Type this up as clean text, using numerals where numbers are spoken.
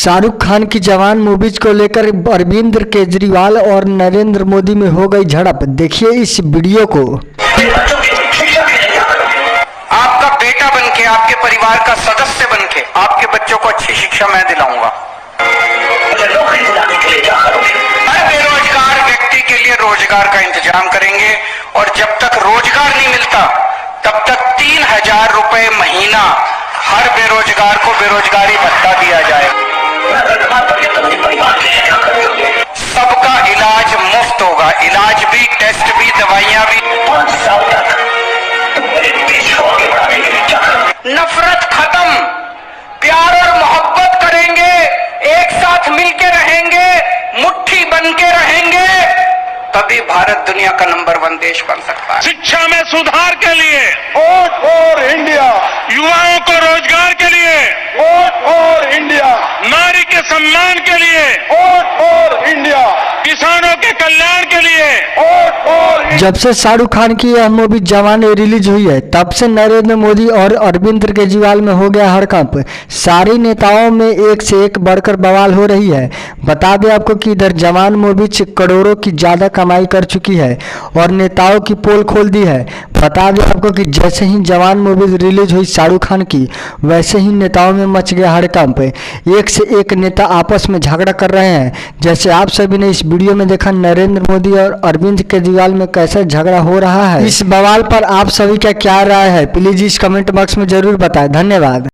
शाहरुख खान की जवान मूवीज को लेकर अरविंद केजरीवाल और नरेंद्र मोदी में हो गई झड़प। देखिए इस वीडियो को। आपका बेटा बनके, आपके परिवार का सदस्य बनके आपके बच्चों को अच्छी शिक्षा मैं दिलाऊंगा। हर बेरोजगार व्यक्ति के लिए रोजगार का इंतजाम करेंगे और जब तक रोजगार नहीं मिलता तब तक 3000 रुपए महीना हर बेरोजगार को बेरोजगारी भत्ता दिया जाएगा। सबका इलाज मुफ्त होगा, इलाज भी, टेस्ट भी, दवाइयां भी। 5 साल तक नफरत खत्म, प्यार और मोहब्बत करेंगे, एक साथ मिलके रहेंगे, मुट्ठी बन के रहेंगे, तभी भारत दुनिया का नंबर 1 देश बन सकता है। शिक्षा में सुधार के लिए वोट फॉर इंडिया, युवाओं को रोजगार के लिए वोट फॉर इंडिया, नारी के सम्मान के लिए वोट फॉर इंडिया, किसानों के कल्याण के लिए वोट फॉर इंडिया। जब से शाहरुख खान की यह मूवी जवान रिलीज हुई है तब से नरेंद्र मोदी और अरविंद केजरीवाल में हो गया हड़कंप। सारी नेताओं में एक से एक बढ़कर बवाल हो रही है। बता दें आपको कि इधर जवान मूवी करोड़ों की ज्यादा कमाई कर चुकी है और नेताओं की पोल खोल दी है। बता दें आपको कि जैसे ही जवान मूवी रिलीज हुई शाहरुख खान की, वैसे ही नेताओं में मच गया हड़कंप। एक से एक नेता आपस में झगड़ा कर रहे हैं। जैसे आप सभी ने इस वीडियो में देखा नरेंद्र मोदी और अरविंद केजरीवाल में कैसा झगड़ा हो रहा है। इस बवाल पर आप सभी का क्या राय है, प्लीज इस कमेंट बॉक्स में जरूर बताएं। धन्यवाद।